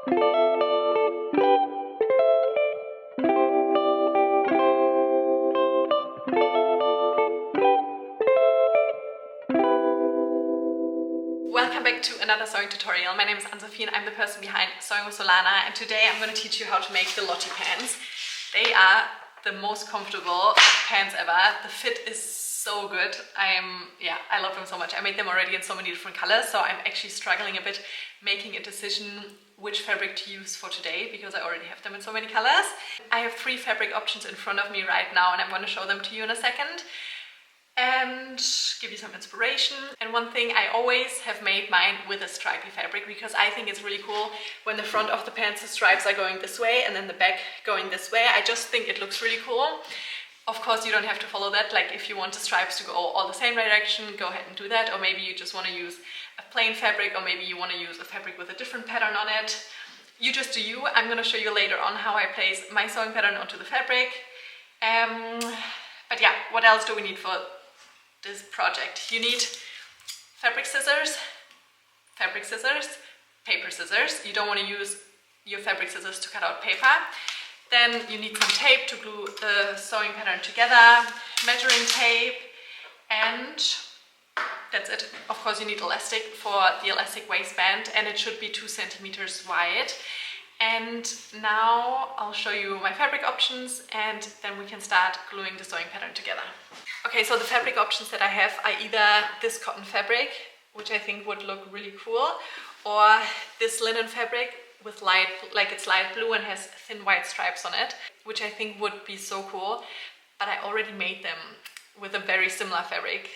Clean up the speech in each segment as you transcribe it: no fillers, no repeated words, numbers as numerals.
Welcome back to another sewing tutorial. My name is Ann-Sophie and I'm the person behind Sewing with Solana, and today I'm going to teach you how to make the Lotti pants. They are the most comfortable pants ever. The fit is so good. I love them so much. I made them already in so many different colors, so I'm actually struggling a bit making a decision which fabric to use for today because I already have them in so many colors. I have 3 fabric options in front of me right now and I'm going to show them to you in a second and give you some inspiration. And one thing, I always have made mine with a stripy fabric because I think it's really cool when the front of the pants, the stripes are going this way and then the back going this way. I just think it looks really cool. Of course, you don't have to follow that. Like if you want the stripes to go all the same direction, go ahead and do that. Or maybe you just want to use a plain fabric, or maybe you want to use a fabric with a different pattern on it. You just do you. I'm going to show you later on how I place my sewing pattern onto the fabric. But yeah, what else do we need for this project? You need fabric scissors, paper scissors. You don't want to use your fabric scissors to cut out paper. Then you need some tape to glue the sewing pattern together, measuring tape, and that's it. Of course you need elastic for the elastic waistband, and it should be 2 centimeters wide. And now I'll show you my fabric options and then we can start gluing the sewing pattern together. Okay, so the fabric options that I have are either this cotton fabric, which I think would look really cool, or this linen fabric with it's light blue and has thin white stripes on it, which I think would be so cool. But I already made them with a very similar fabric.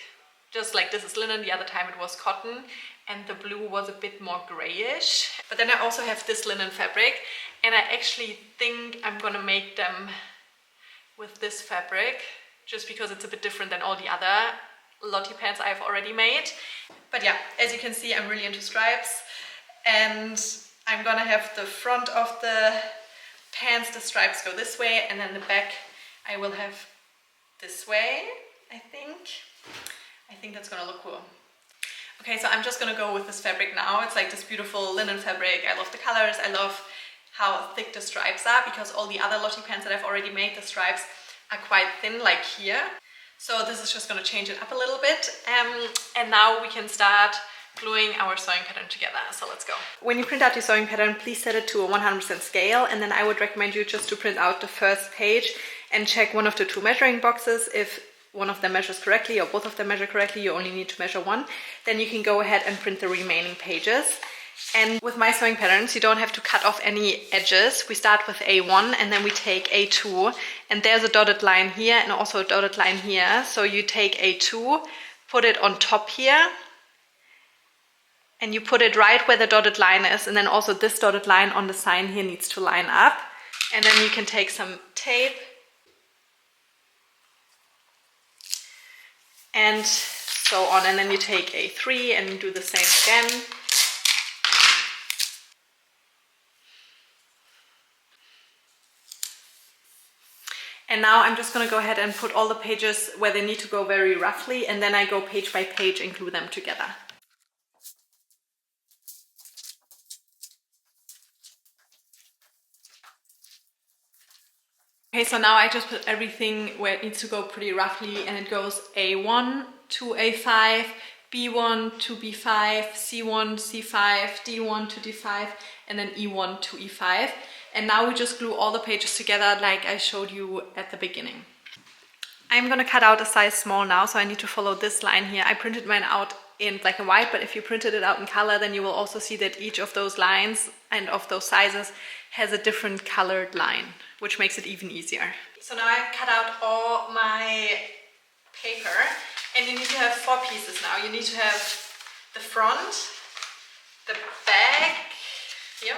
Just like this is linen, the other time it was cotton, and the blue was a bit more grayish. But then I also have this linen fabric, and I actually think I'm gonna make them with this fabric, just because it's a bit different than all the other Lotti pants I've already made. But yeah, as you can see, I'm really into stripes, and I'm gonna have the front of the pants, the stripes go this way, and then the back I will have this way, I think. I think that's gonna look cool. Okay, so I'm just gonna go with this fabric now. It's like this beautiful linen fabric. I love the colors. I love how thick the stripes are, because all the other Lotti pants that I've already made, the stripes are quite thin, like here. So this is just gonna change it up a little bit. And now we can start gluing our sewing pattern together. So let's go. When you print out your sewing pattern, please set it to a 100% scale, and then I would recommend you just to print out the first page and check one of the 2 measuring boxes. If one of them measures correctly or both of them measure correctly, you only need to measure one. Then you can go ahead and print the remaining pages. And with my sewing patterns, you don't have to cut off any edges. We start with A1 and then we take A2, and there's a dotted line here and also a dotted line here. So you take A2, put it on top here, and you put it right where the dotted line is, and then also this dotted line on the sign here needs to line up. And then you can take some tape and so on, and then you take A3 and you do the same again. And now I'm just going to go ahead and put all the pages where they need to go very roughly, and then I go page by page and glue them together. Okay, so now I just put everything where it needs to go pretty roughly, and it goes A1 to A5, B1 to B5, C1, C5, D1 to D5, and then E1 to E5. And now we just glue all the pages together like I showed you at the beginning. I'm gonna cut out a size small now, so I need to follow this line here. I printed mine out in black and white, but if you printed it out in color, then you will also see that each of those lines and of those sizes has a different colored line, which makes it even easier. So now I've cut out all my paper, and you need to have 4 pieces now. You need to have the front, the back here,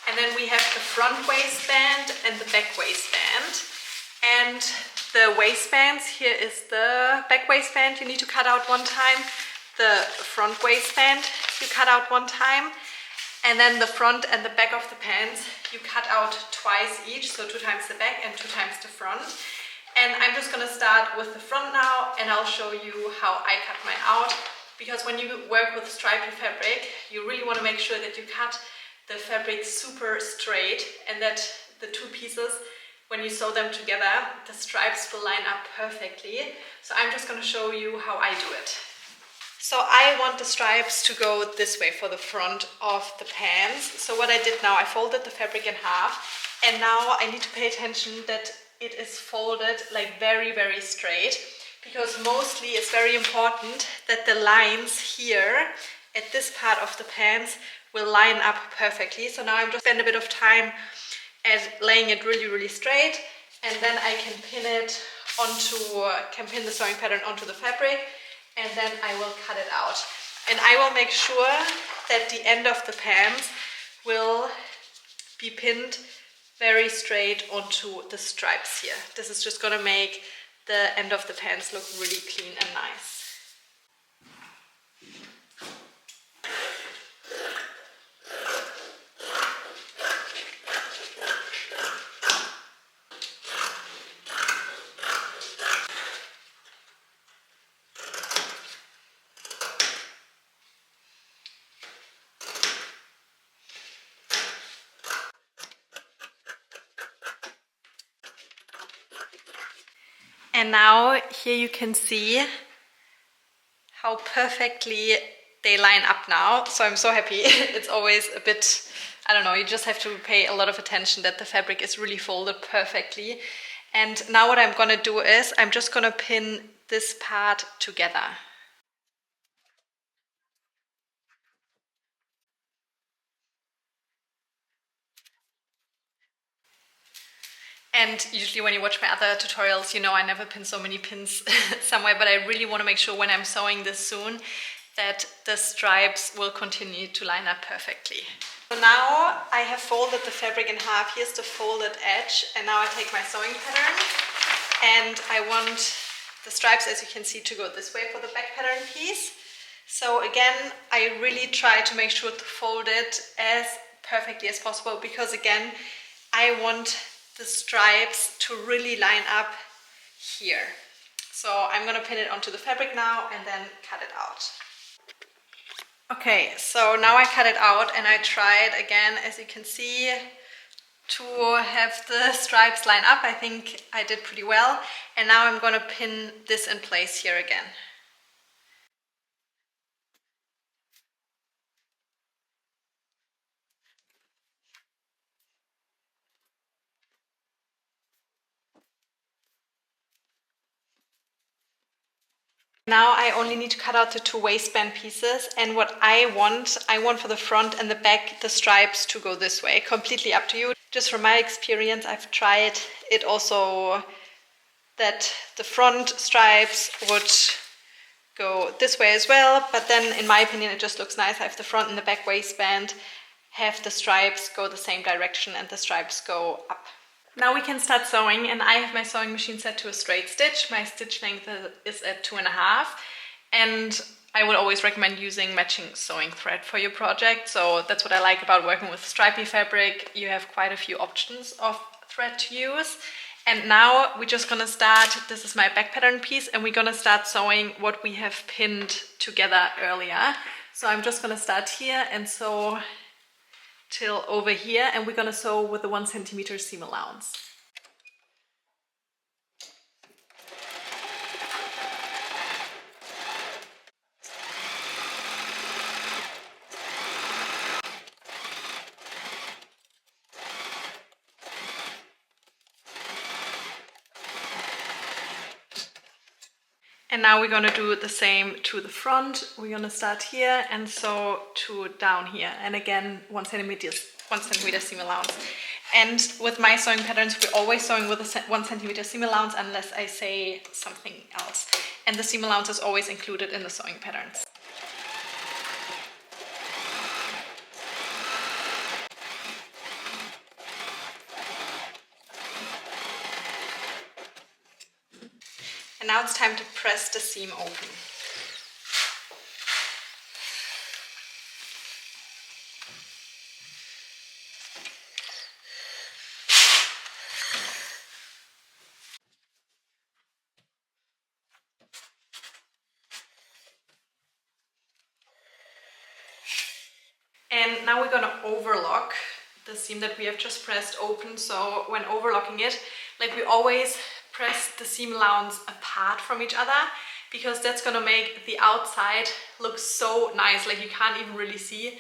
and then we have the front waistband and the back waistband. And the waistbands, here is the back waistband you need to cut out 1 time, the front waistband you cut out 1 time, and then the front and the back of the pants you cut out twice each, so 2 times the back and 2 times the front. And I'm just gonna start with the front now, and I'll show you how I cut mine out, because when you work with stripy fabric, you really want to make sure that you cut the fabric super straight, and that the two pieces, when you sew them together, the stripes will line up perfectly. So I'm just going to show you how I do it. So I want the stripes to go this way for the front of the pants. So what I did now, I folded the fabric in half, and now I need to pay attention that it is folded like very, very straight, because mostly it's very important that the lines here at this part of the pants will line up perfectly. So now I'm just spend a bit of time at laying it really, really straight, and then I can pin it onto, can pin the sewing pattern onto the fabric, and then I will cut it out. And I will make sure that the end of the pants will be pinned very straight onto the stripes here. This is just gonna make the end of the pants look really clean and nice. And now here you can see how perfectly they line up now. So I'm so happy. It's always a bit, I don't know, you just have to pay a lot of attention that the fabric is really folded perfectly. And now what I'm gonna do is I'm just gonna pin this part together. And usually when you watch my other tutorials, you know I never pin so many pins somewhere, but I really want to make sure when I'm sewing this soon that the stripes will continue to line up perfectly. So now I have folded the fabric in half. Here's the folded edge, and now I take my sewing pattern and I want the stripes, as you can see, to go this way for the back pattern piece. So again, I really try to make sure to fold it as perfectly as possible, because again, I want the stripes to really line up here. So I'm gonna pin it onto the fabric now and then cut it out. Okay, so now I cut it out and I tried again, as you can see, to have the stripes line up. I think I did pretty well. And now I'm gonna pin this in place here again. Now I only need to cut out the two waistband pieces, and what I want for the front and the back the stripes to go this way. Completely up to you. Just from my experience, I've tried it also that the front stripes would go this way as well, but then in my opinion it just looks nice. I have the front and the back waistband, have the stripes go the same direction and the stripes go up. Now we can start sewing, and I have my sewing machine set to a straight stitch. My stitch length is at 2.5, and I would always recommend using matching sewing thread for your project. So that's what I like about working with stripy fabric. You have quite a few options of thread to use. And now we're just gonna start, this is my back pattern piece, and we're gonna start sewing what we have pinned together earlier. So I'm just gonna start here and sew till over here, and we're gonna sew with the 1 centimeter seam allowance. And now we're gonna do the same to the front. We're gonna start here and sew to down here. And again, 1 centimeter seam allowance. And with my sewing patterns, we're always sewing with a 1 centimeter seam allowance unless I say something else. And the seam allowance is always included in the sewing patterns. And now it's time to press the seam open. And now we're gonna overlock the seam that we have just pressed open. So when overlocking it, like we always press the seam allowance apart from each other, because that's gonna make the outside look so nice. Like you can't even really see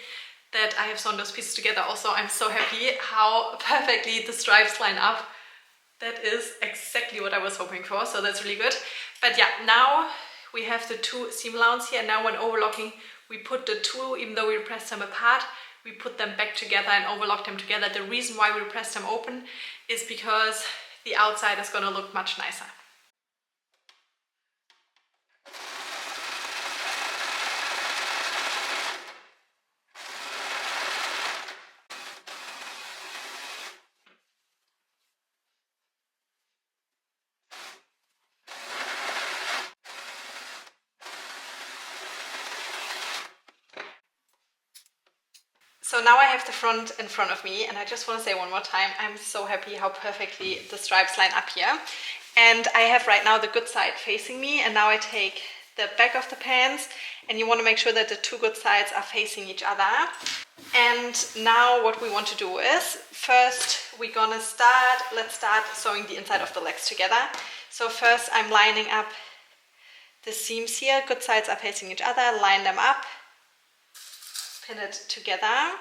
that I have sewn those pieces together. Also, I'm so happy how perfectly the stripes line up. That is exactly what I was hoping for, so that's really good. But yeah, now we have the two seam allowance here, and now when overlocking, we put the two, even though we pressed them apart, we put them back together and overlock them together. The reason why we press them open is because the outside is gonna look much nicer. So now I have the front in front of me, and I just want to say one more time, I'm so happy how perfectly the stripes line up here. And I have right now the good side facing me, and now I take the back of the pants, and you want to make sure that the two good sides are facing each other. And now what we want to do is, first let's start sewing the inside of the legs together. So first I'm lining up the seams here, good sides are facing each other, line them up, pin it together.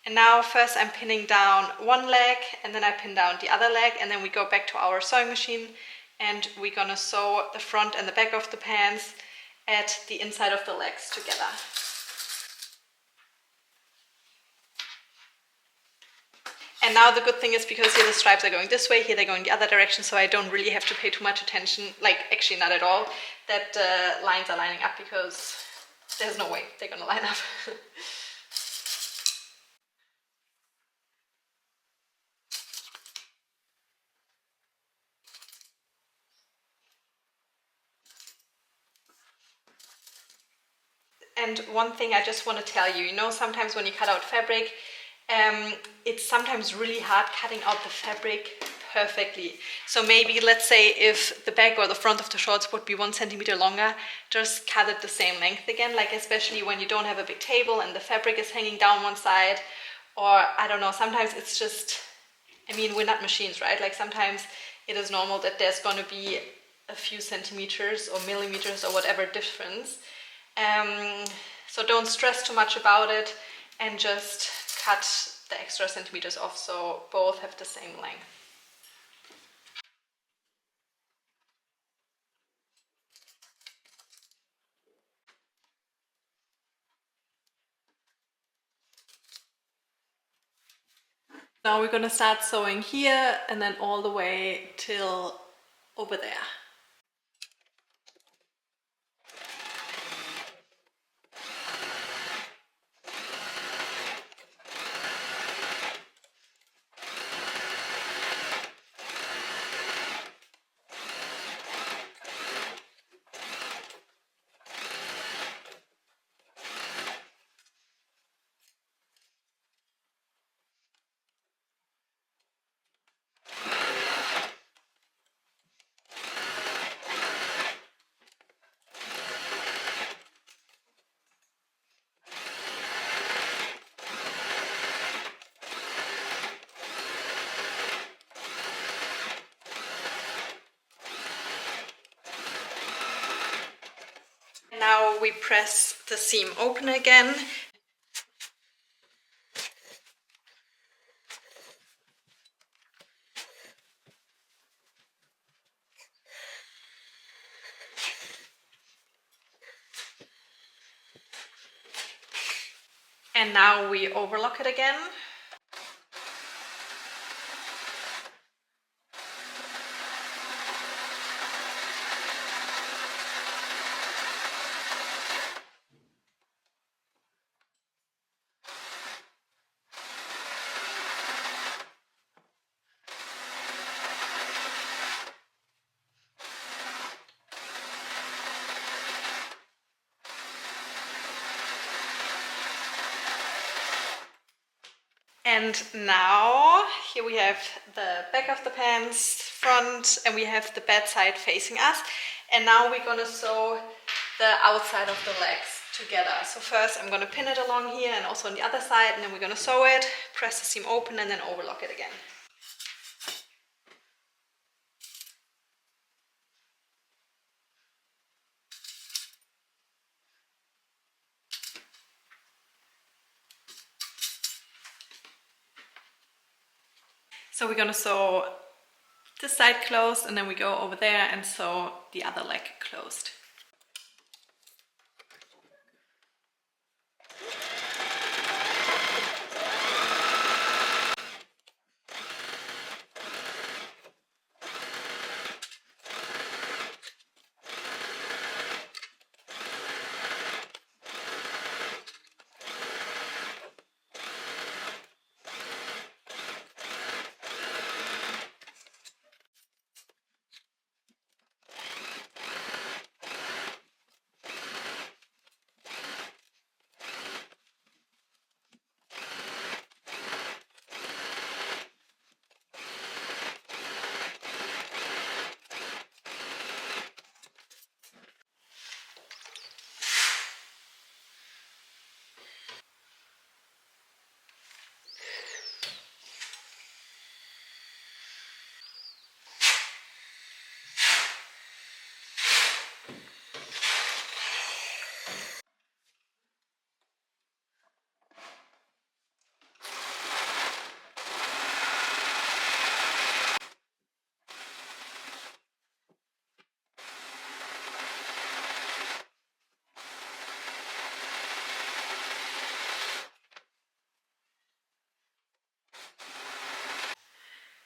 And now first I'm pinning down one leg, and then I pin down the other leg, and then we go back to our sewing machine, and we're gonna sew the front and the back of the pants at the inside of the legs together. And now the good thing is, because here the stripes are going this way, here they're going the other direction, so I don't really have to pay too much attention, like actually not at all, that the lines are lining up, because there's no way they're gonna line up. And one thing I just want to tell you, sometimes when you cut out fabric, it's sometimes really hard cutting out the fabric perfectly. So maybe, let's say if the back or the front of the shorts would be 1 centimeter longer, just cut it the same length again, like especially when you don't have a big table and the fabric is hanging down one side, or I don't know, sometimes it's just, I mean, we're not machines, right? Like sometimes it is normal that there's going to be a few centimeters or millimeters or whatever difference. So don't stress too much about it, and just cut the extra centimeters off so both have the same length. Now we're gonna start sewing here and then all the way till over there. Now we press the seam open again. And now we overlock it again. And now here we have the back of the pants, front, and we have the bed side facing us. And now we're gonna sew the outside of the legs together. So first I'm going to pin it along here and also on the other side, and then we're going to sew it, press the seam open, and then overlock it again. So we're going to sew this side closed, and then we go over there and sew the other leg closed.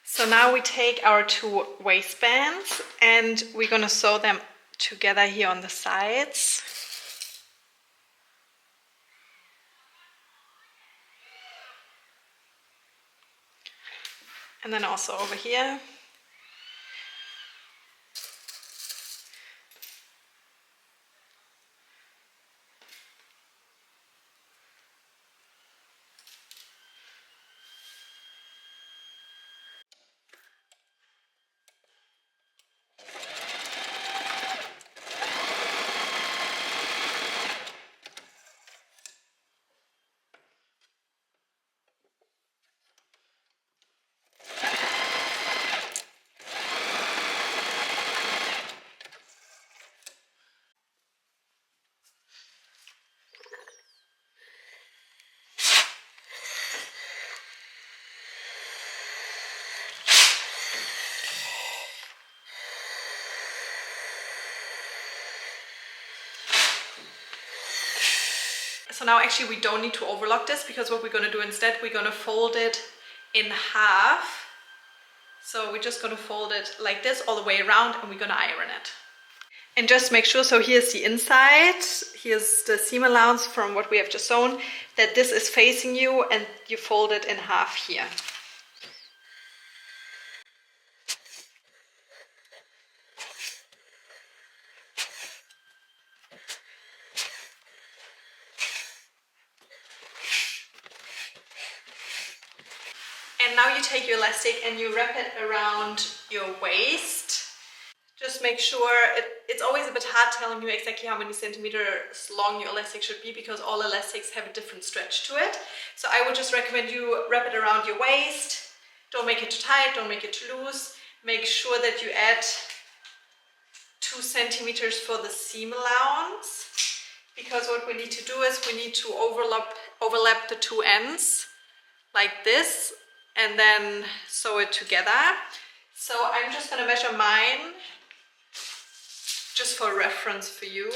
So now we take our two waistbands and we're going to sew them together here on the sides. And then also over here. So now actually we don't need to overlock this, because what we're going to do instead, we're going to fold it in half. So we're just going to fold it like this all the way around, and we're going to iron it. And just make sure, so here's the inside, here's the seam allowance from what we have just sewn, that this is facing you and you fold it in half here. And now you take your elastic and you wrap it around your waist. Just make sure, it's always a bit hard telling you exactly how many centimeters long your elastic should be, because all elastics have a different stretch to it. So I would just recommend you wrap it around your waist. Don't make it too tight, don't make it too loose. Make sure that you add 2 centimeters for the seam allowance, because what we need to do is we need to overlap the two ends like this and then sew it together. So I'm just going to measure mine just for reference for you.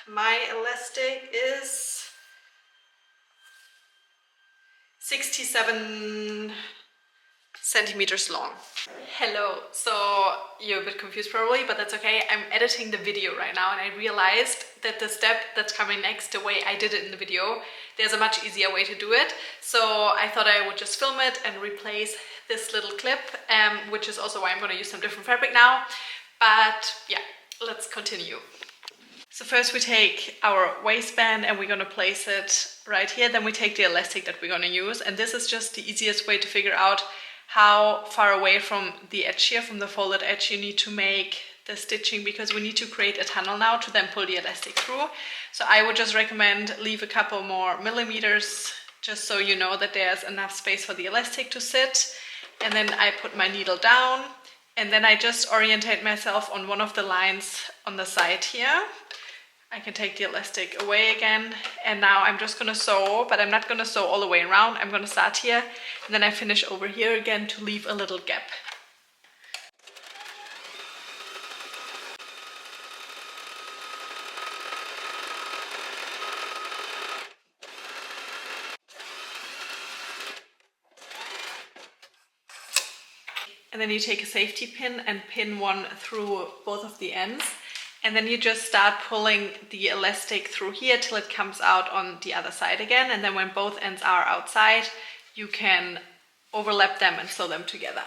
My elastic is 67 centimeters long. Hello, so you're a bit confused probably, but that's okay. I'm editing the video right now and I realized that the step that's coming next, the way I did it in the video, there's a much easier way to do it. So I thought I would just film it and replace this little clip, which is also why I'm going to use some different fabric now. But yeah, let's continue. So first we take our waistband and we're going to place it right here. Then we take the elastic that we're going to use, and this is just the easiest way to figure out how far away from the edge here, from the folded edge, you need to make the stitching because we need to create a tunnel now to then pull the elastic through. So I would just recommend leave a couple more millimeters just so you know that there's enough space for the elastic to sit. And then I put my needle down and then I just orientate myself on one of the lines on the side here. I can take the elastic away again, and now I'm just gonna sew, but I'm not gonna sew all the way around. I'm gonna start here and then I finish over here again to leave a little gap. And then you take a safety pin and pin one through both of the ends. And then you just start pulling the elastic through here till it comes out on the other side again. And then when both ends are outside, you can overlap them and sew them together.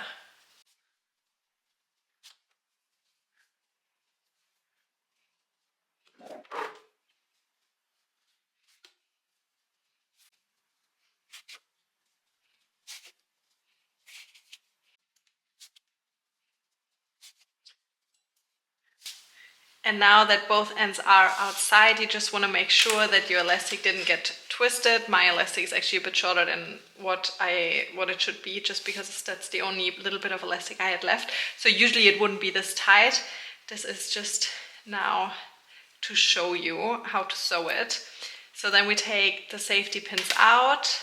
And now that both ends are outside, you just want to make sure that your elastic didn't get twisted. My elastic is actually a bit shorter than what it should be, just because that's the only little bit of elastic I had left. So usually it wouldn't be this tight. This is just now to show you how to sew it. So then we take the safety pins out.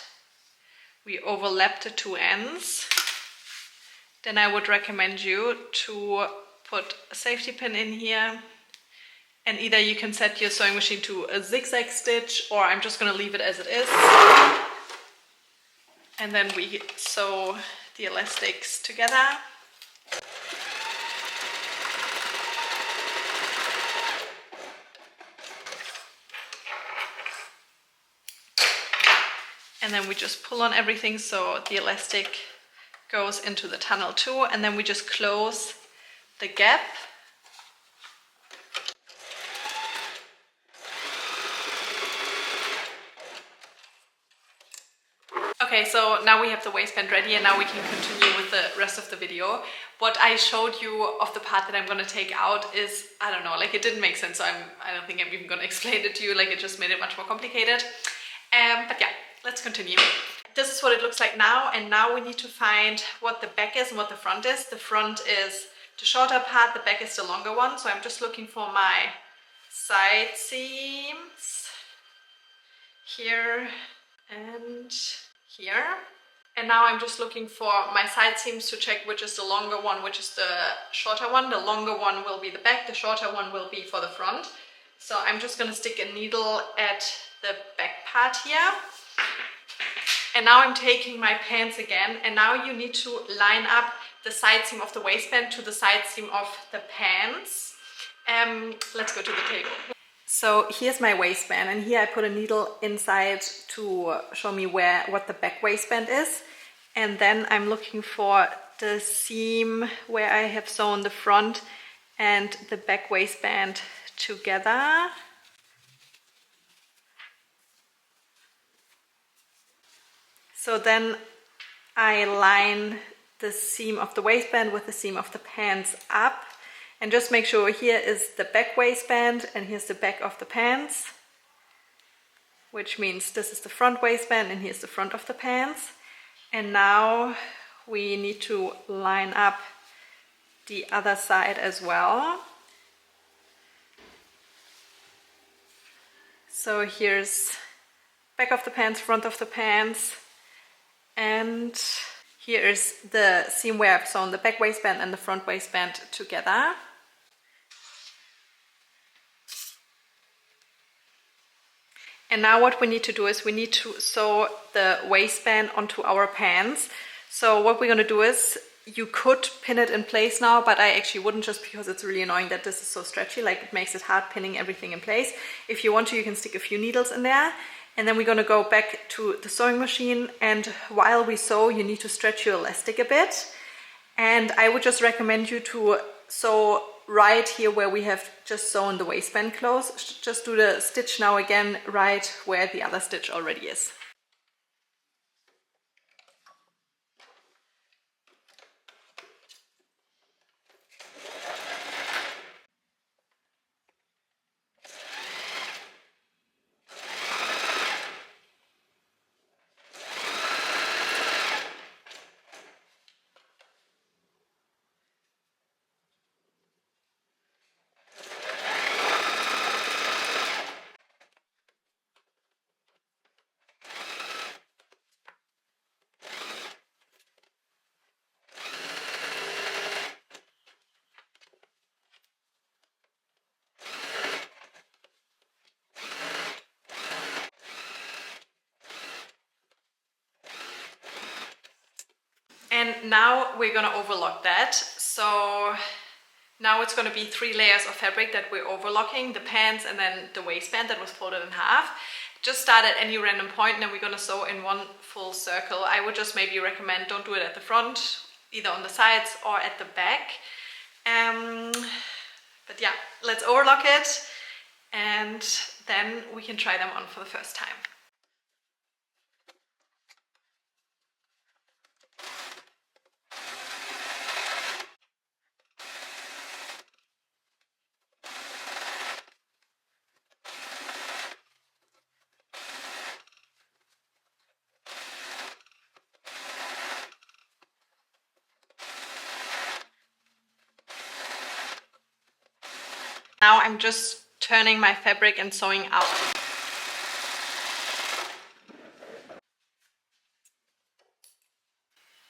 We overlap the two ends. Then I would recommend you to put a safety pin in here. And either you can set your sewing machine to a zigzag stitch, or I'm just going to leave it as it is. And then we sew the elastics together. And then we just pull on everything so the elastic goes into the tunnel too. And then we just close the gap. Okay, so now we have the waistband ready and now we can continue with the rest of the video. What I showed you of the part that I'm going to take out is, I don't know, like it didn't make sense, so I don't think I'm even going to explain it to you, like it just made it much more complicated. But yeah, let's continue. This is what it looks like now, and now we need to find what the back is and what the front is. The front is the shorter part, the back is the longer one, so I'm just looking for my side seams here and here. And now I'm just looking for my side seams to check which is the longer one, which is the shorter one. The longer one will be the back, the shorter one will be for the front. So I'm just going to stick a needle at the back part here. And now I'm taking my pants again, and now you need to line up the side seam of the waistband to the side seam of the pants. Let's go to the table. So here's my waistband, and here I put a needle inside to show me what the back waistband is. And then I'm looking for the seam where I have sewn the front and the back waistband together. So then I line the seam of the waistband with the seam of the pants up. And just make sure here is the back waistband and here's the back of the pants, which means this is the front waistband and here's the front of the pants. And now we need to line up the other side as well. So here's back of the pants, front of the pants, and here is the seam where I've sewn the back waistband and the front waistband together. And now what we need to do is we need to sew the waistband onto our pants. So what we're going to do is, you could pin it in place now, but I actually wouldn't, just because it's really annoying that this is so stretchy, like it makes it hard pinning everything in place. If you want to, you can stick a few needles in there. And then we're going to go back to the sewing machine, and while we sew you need to stretch your elastic a bit. And I would just recommend you to sew right here where we have just sewn the waistband close. Just do the stitch now again right where the other stitch already is. And now we're gonna overlock that. So now it's gonna be 3 layers of fabric that we're overlocking, the pants and then the waistband that was folded in half. Just start at any random point and then we're gonna sew in one full circle. I would just maybe recommend don't do it at the front, either on the sides or at the back. But yeah, let's overlock it and then we can try them on for the first time. Now I'm just turning my fabric and sewing out.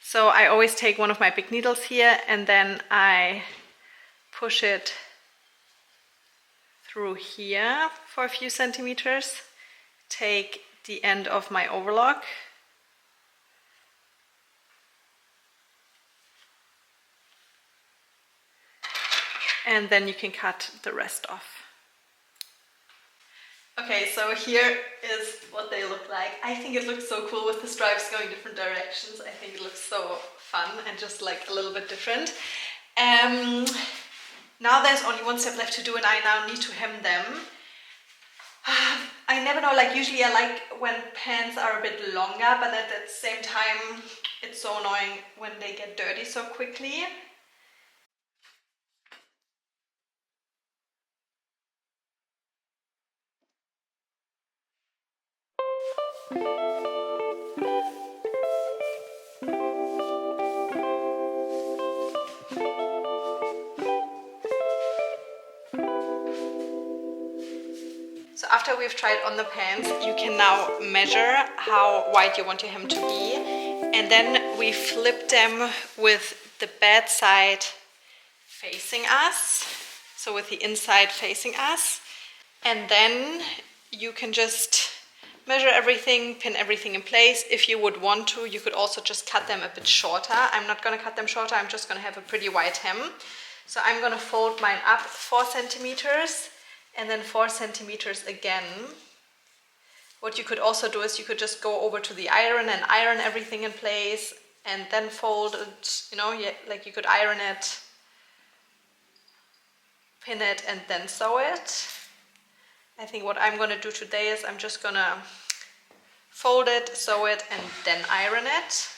So I always take one of my big needles here and then I push it through here for a few centimeters. Take the end of my overlock and then you can cut the rest off. Okay, so here is what they look like. I think it looks so cool with the stripes going different directions. I think it looks so fun and just like a little bit different. Now there's only one step left to do and I now need to hem them. I never know, like usually I like when pants are a bit longer, but at the same time it's so annoying when they get dirty so quickly. So after we've tried on the pants, you can now measure how wide you want your hem to be. And then we flip them with the bad side facing us. So with the inside facing us. And then you can just measure everything, pin everything in place. If you would want to, you could also just cut them a bit shorter. I'm not gonna cut them shorter, I'm just gonna have a pretty wide hem. So I'm gonna fold mine up 4 centimeters. And then 4 centimeters again. What you could also do is you could just go over to the iron and iron everything in place and then fold it, you know, like you could iron it, pin it and then sew it. I think what I'm gonna do today is I'm just gonna fold it, sew it and then iron it.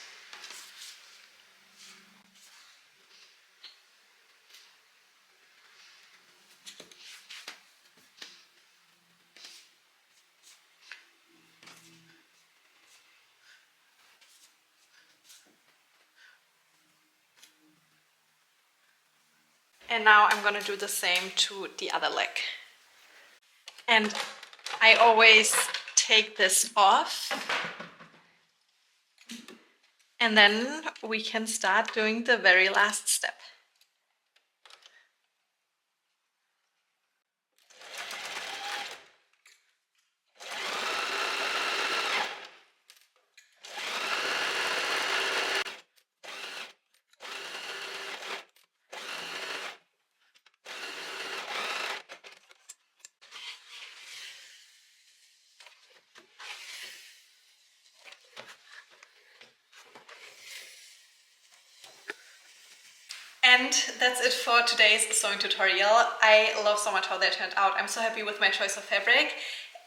And now I'm gonna do the same to the other leg. And I always take this off. And then we can start doing the very last step. And that's it for today's sewing tutorial. I love so much how they turned out. I'm so happy with my choice of fabric.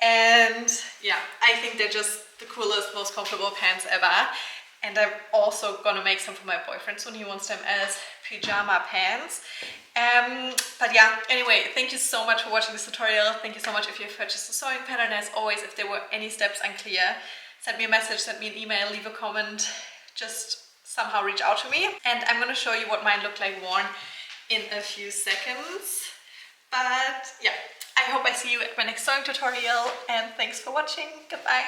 And yeah, I think they're just the coolest, most comfortable pants ever. And I'm also gonna make some for my boyfriend soon. He wants them as pajama pants. But yeah, anyway, thank you so much for watching this tutorial. Thank you so much if you've purchased a sewing pattern. As always, if there were any steps unclear, send me a message, send me an email, leave a comment, just somehow reach out to me. And I'm gonna show you what mine look like worn in a few seconds. But yeah, I hope I see you at my next sewing tutorial and thanks for watching. Goodbye.